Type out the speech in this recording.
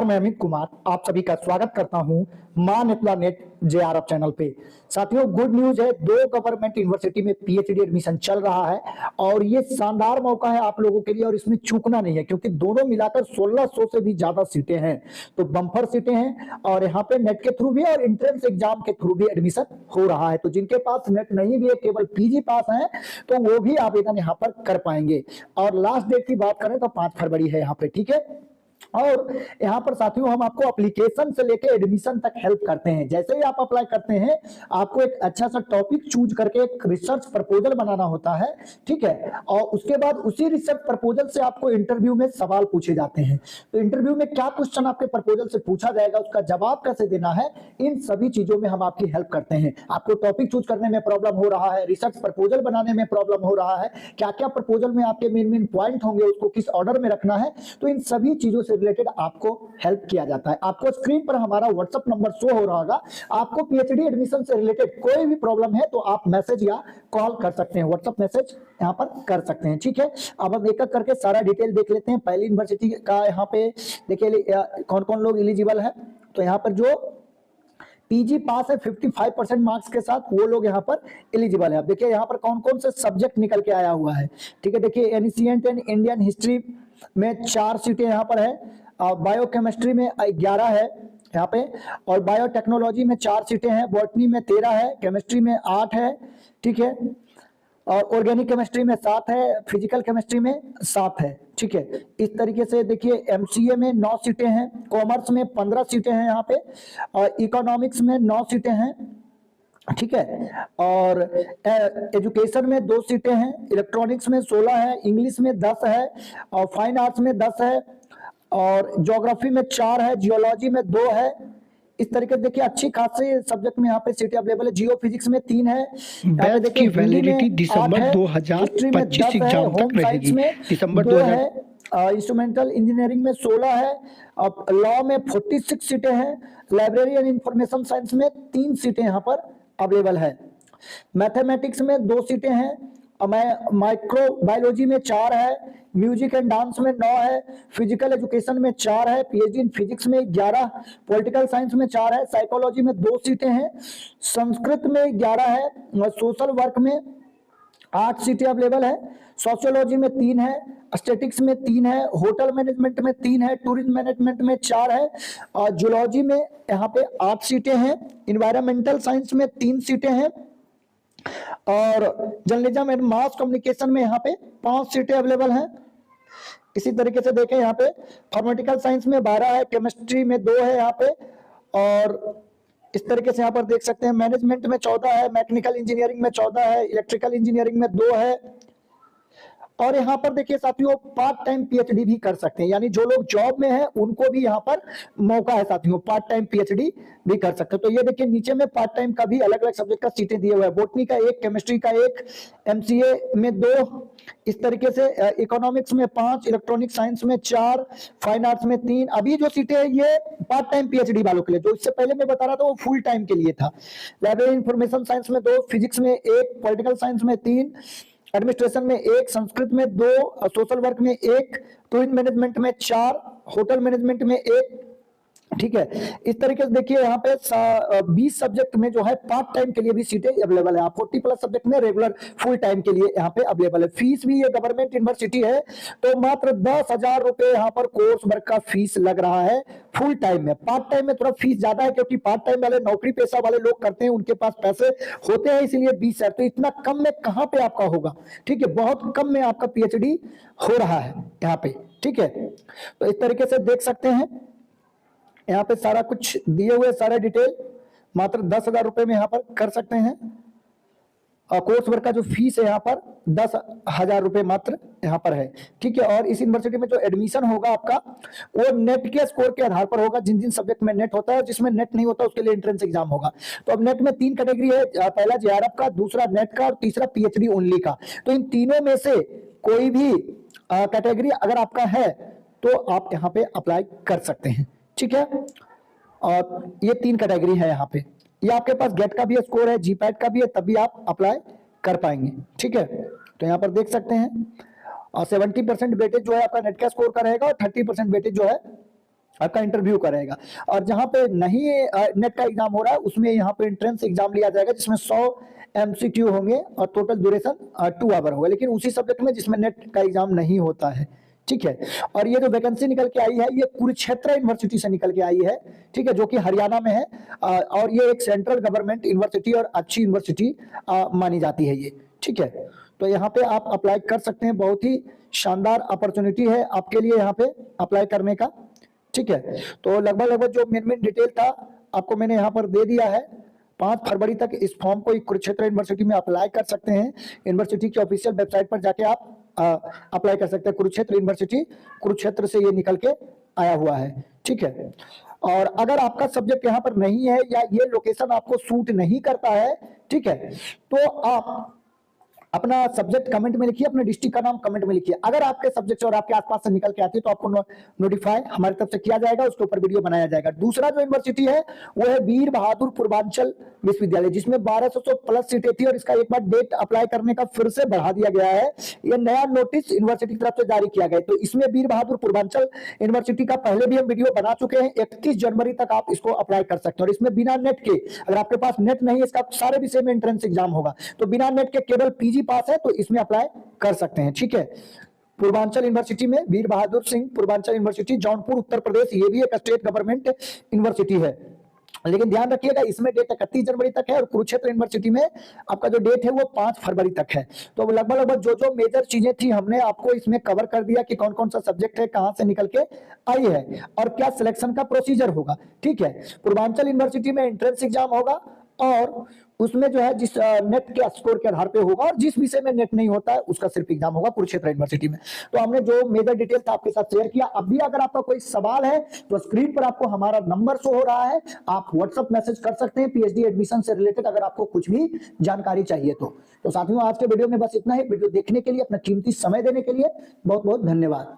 मैं अमित कुमार आप सभी का स्वागत करता हूं मां नेतला नेट जेआरएफ चैनल पे। साथियों, गुड न्यूज है, 2 गवर्नमेंट यूनिवर्सिटी में पीएचडी एडमिशन चल रहा है और ये शानदार मौका है आप लोगों के लिए और इसमें चूकना नहीं है क्योंकि दोनों मिलाकर 1600 से भी ज्यादा सीटें हैं। तो बम्पर सीटें हैं और यहाँ पे नेट के थ्रू भी और एंट्रेंस एग्जाम के थ्रू भी एडमिशन हो रहा है। तो जिनके पास नेट नहीं भी है, केवल पीजी पास है, तो वो भी आवेदन यहाँ पर कर पाएंगे। और लास्ट डेट की बात करें तो 5 फरवरी है यहाँ पे, ठीक है। और यहाँ पर साथियों हम आपको एप्लीकेशन से लेके एडमिशन तक हेल्प करते हैं। जैसे ही आप अप्लाई करते हैं, आपको एक अच्छा सा टॉपिक चूज करके एक रिसर्च प्रपोजल बनाना होता है, ठीक है। और उसके बाद उसी रिसर्च प्रपोजल से आपको इंटरव्यू में सवाल पूछे जाते हैं। तो इंटरव्यू में क्या क्वेश्चन आपके प्रपोजल से पूछा जाएगा, उसका जवाब कैसे देना है, इन सभी चीजों में हम आपकी हेल्प करते हैं। आपको टॉपिक चूज करने में प्रॉब्लम हो रहा है, रिसर्च प्रपोजल बनाने में प्रॉब्लम हो रहा है, क्या क्या प्रपोजल में आपके मेन पॉइंट होंगे, उसको किस ऑर्डर में रखना है, तो इन सभी चीजों से रिलेटेड आपको हेल्प किया जाता है। आपको स्क्रीन पर हमारा व्हाट्सएप नंबर शो हो रहा होगा। आपको पीएचडी एडमिशन से रिलेटेड कोई भी प्रॉब्लम है तो आप मैसेज या कॉल कर सकते हैं, व्हाट्सएप मैसेज यहाँ पर कर सकते हैं, ठीक है। अब हम एक एक करके सारा डिटेल देख लेते हैं। पहली यूनिवर्सिटी का यहाँ पे देखिए कौन कौन लोग एलिजिबल है। तो यहाँ पर जो पीजी पास है 55% मार्क्स के साथ, वो लोग यहाँ पर एलिजिबल है। अब देखिए यहाँ पर कौन कौन से सब्जेक्ट निकल के आया हुआ है, ठीक है। देखिए एनिशिएंट एंड इंडियन हिस्ट्री में 4 सीटें यहाँ पर है, बायोकेमिस्ट्री में 11 है यहाँ पे, और बायोटेक्नोलॉजी में 4 सीटें हैं, बॉटनी में 13 है, केमिस्ट्री में 8 है, ठीक है, और ऑर्गेनिक केमिस्ट्री में 7 है, फिजिकल केमिस्ट्री में 7 है, ठीक है। इस तरीके से देखिए एमसीए में 9 सीटें हैं, कॉमर्स में 15 सीटें हैं यहाँ पे, और इकोनॉमिक्स में 9 सीटें हैं, ठीक है। और एजुकेशन में 2 सीटें हैं, इलेक्ट्रॉनिक्स में 16 है, इंग्लिश में 10 है, और फाइन आर्ट्स में 10 है, और ज्योग्राफी में 4 है, जियोलॉजी में 2 है। इस तरीके से देखिए अच्छी खासी सब्जेक्ट में यहाँ पे सीटें अवेलेबल है। जियो फिजिक्स में 3 है, बैच की वैलिडिटी दिसंबर 2025 एग्जाम तक रहेगी। दिसंबर 2000 है, इंस्ट्रूमेंटल इंजीनियरिंग में 16 है, अब लॉ में 46 सीटें हैं, लाइब्रेरी एंड इंफॉर्मेशन साइंस में 3 सीटें यहाँ पर अवेलेबल है, मैथमेटिक्स में 2 सीटें हैं, माइक्रोबायोलॉजी में 4 है, म्यूजिक एंड डांस में 9 है, फिजिकल एजुकेशन में 4 है, पीएचडी इन फिजिक्स में 11, पॉलिटिकल साइंस में 4 है, साइकोलॉजी में 2 सीटें हैं, संस्कृत में 11 है, सोशल वर्क में 8 सीटें अवेलेबल है, सोशियोलॉजी में 3 है, स्टैटिक्स में 3 है, होटल मैनेजमेंट में 3 है, टूरिज्म मैनेजमेंट में 4 है, और जूलॉजी में यहाँ पे 8 सीटें हैं, इन्वायरमेंटल साइंस में 3 सीटें हैं, और जर्नलिज्म एंड मास कम्युनिकेशन में यहाँ पे 5 सीटें अवेलेबल हैं। इसी तरीके से देखें यहाँ पे फार्मेटिकल साइंस में 12 है, केमिस्ट्री में 2 है यहाँ पे, और इस तरीके से यहाँ पर देख सकते हैं मैनेजमेंट में 14 है, मैकेनिकल इंजीनियरिंग में 14 है, इलेक्ट्रिकल इंजीनियरिंग में 2 है। और यहाँ पर देखिए साथियों पार्ट टाइम पीएचडी भी कर सकते हैं, यानी जो लोग जॉब में हैं उनको भी यहाँ पर मौका है साथियों, पार्ट टाइम पीएचडी भी कर सकते हैं। तो ये देखिए नीचे में पार्ट टाइम का भी अलग अलग सब्जेक्ट का सीटें दिए हुए हैं, बोटनी का 1, केमिस्ट्री का 1, एमसीए में 2, इस तरीके से इकोनॉमिक्स में 5, इलेक्ट्रॉनिक साइंस में 4, फाइन आर्ट्स में 3। अभी जो सीटें हैं ये पार्ट टाइम पीएचडी वालों के लिए, जो इससे पहले मैं बता रहा था वो फुल टाइम के लिए था। लाइब्रेरी इंफॉर्मेशन साइंस में 2, फिजिक्स में 1, पॉलिटिकल साइंस में 3, एडमिनिस्ट्रेशन में 1, संस्कृत में 2, सोशल वर्क में 1, टूरिज्म मैनेजमेंट में 4, होटल मैनेजमेंट में 1, ठीक है। इस तरीके से देखिए यहाँ पे 20 सब्जेक्ट में जो है पार्ट टाइम के लिए भी सीटें अवेलेबल है। 40+ सब्जेक्ट में रेगुलर फुल टाइम के लिए यहाँ पे अवेलेबल है। फीस भी ये गवर्नमेंट यूनिवर्सिटी है तो मात्र 10,000 रुपए यहाँ पर कोर्स वर्क का फीस लग रहा है फुल टाइम में। पार्ट टाइम में थोड़ा फीस ज्यादा है क्योंकि पार्ट टाइम वाले नौकरी पेशा वाले लोग करते हैं, उनके पास पैसे होते हैं, इसीलिए 20,000। तो इतना कम में कहाँ पे आपका होगा, ठीक है, बहुत कम में आपका पीएचडी हो रहा है यहाँ पे, ठीक है। तो इस तरीके से देख सकते हैं यहाँ पे सारा कुछ दिए हुए, सारे डिटेल मात्र 10,000 रुपए में यहाँ पर कर सकते हैं। और कोर्स वर्क का जो फीस है यहाँ पर 10,000 रुपए मात्र यहाँ पर है, ठीक है। और इस यूनिवर्सिटी में जो एडमिशन होगा आपका वो नेट के स्कोर के आधार पर होगा। जिन जिन सब्जेक्ट में नेट होता है, जिसमें नेट नहीं होता उसके लिए एंट्रेंस एग्जाम होगा। तो अब नेट में 3 कैटेगरी है, पहला जेआरएफ का, दूसरा नेट का और तीसरा पीएचडी ओनली का। तो इन तीनों में से कोई भी कैटेगरी अगर आपका है तो आप यहाँ पे अप्लाई कर सकते हैं, ठीक है। और ये 3 कैटेगरी है यहाँ पे। ये आपके पास गेट का भी स्कोर है, जीपैट का भी है, तभी आप अप्लाई कर पाएंगे, ठीक है। तो यहाँ पर देख सकते हैं और 70% वेटेज जो है आपका नेट का स्कोर का रहेगा और 30% वेटेज जो है आपका इंटरव्यू का रहेगा। और जहां पे नहीं नेट का एग्जाम हो रहा है उसमें यहाँ पे एंट्रेंस एग्जाम लिया जाएगा जिसमें 100 MCQ होंगे और टोटल ड्यूरेशन 2 आवर होगा, लेकिन उसी सब्जेक्ट में जिसमें नेट का एग्जाम नहीं होता है। ठीक है, और ये जो वैकेंसी निकल के आई है ये कुरुक्षेत्र यूनिवर्सिटी से निकल के आई है, ठीक है, जो कि हरियाणा में है और ये एक सेंट्रल गवर्नमेंट यूनिवर्सिटी और अच्छी यूनिवर्सिटी मानी जाती है ये। ठीक है, तो यहाँ पे आप अप्लाई कर सकते हैं, बहुत ही शानदार अपॉर्चुनिटी है आपके लिए यहाँ पे अप्लाई करने का। ठीक है, तो लगभग जो मेन डिटेल था आपको मैंने यहाँ पर दे दिया है। 5 फरवरी तक इस फॉर्म को कुरुक्षेत्र यूनिवर्सिटी में अप्लाई कर सकते हैं। यूनिवर्सिटी की ऑफिशियल वेबसाइट पर जाके आप अप्लाई कर सकते हैं। कुरुक्षेत्र यूनिवर्सिटी, कुरुक्षेत्र से ये निकल के आया हुआ है। ठीक है, और अगर आपका सब्जेक्ट यहाँ पर नहीं है या ये लोकेशन आपको सूट नहीं करता है, ठीक है, तो आप अपना सब्जेक्ट कमेंट में लिखिए, अपने डिस्ट्रिक्ट का नाम कमेंट में लिखिए। अगर आपके सब्जेक्ट और आपके आसपास से निकल के आती है तो आपको नोटिफाई हमारी तरफ से किया जाएगा, उसके ऊपर वीडियो बनाया जाएगा। दूसरा जो यूनिवर्सिटी है वो है वीर बहादुर पूर्वांचल विश्वविद्यालय, जिसमें 1200 प्लस सीटें थी और इसका एक बार डेट अप्लाई करने का फिर से बढ़ा दिया गया है। यह नया नोटिस यूनिवर्सिटी की तरफ से जारी किया गया। तो इसमें वीर बहादुर पूर्वांचल यूनिवर्सिटी का पहले भी हम वीडियो बना चुके हैं। 31 जनवरी तक आप इसको अप्लाई कर सकते हैं और इसमें बिना नेट के, अगर आपके पास नेट नहीं है, इसका सारे विषय में एंट्रेंस एग्जाम होगा, तो बिना नेट के केवल पीजी पास है तो इसमें अप्लाई कर सकते हैं। ठीक है, पूर्वांचल यूनिवर्सिटी में वीर बहादुर सिंह पूर्वांचल यूनिवर्सिटी जौनपुर उत्तर प्रदेश, ये भी एक स्टेट गवर्नमेंट यूनिवर्सिटी है, लेकिन ध्यान रखिएगा इसमें डेट 31 जनवरी तक है और कुरुक्षेत्र यूनिवर्सिटी में आपका जो डेट है वो 5 फरवरी तक है। तो लगभग जो मेजर चीजें थी हमने आपको इसमें कवर कर दिया कि कौन कौन सा सब्जेक्ट है, कहां से निकल के आई है और क्या सिलेक्शन का प्रोसीजर होगा। ठीक है, पूर्वांचल यूनिवर्सिटी में एंट्रेंस एग्जाम होगा और उसमें जो है जिस नेट के स्कोर के आधार पे होगा और जिस विषय में नेट नहीं होता है उसका सिर्फ एग्जाम होगा कुरुक्षेत्र यूनिवर्सिटी में। तो हमने जो मेजर डिटेल था आपके साथ शेयर किया। अब भी अगर आपका कोई सवाल है तो स्क्रीन पर आपको हमारा नंबर शो हो रहा है, आप व्हाट्सएप मैसेज कर सकते हैं पीएचडी एडमिशन से रिलेटेड अगर आपको कुछ भी जानकारी चाहिए तो साथियों आज के वीडियो में बस इतना ही। वीडियो देखने के लिए, अपना कीमती समय देने के लिए बहुत बहुत धन्यवाद।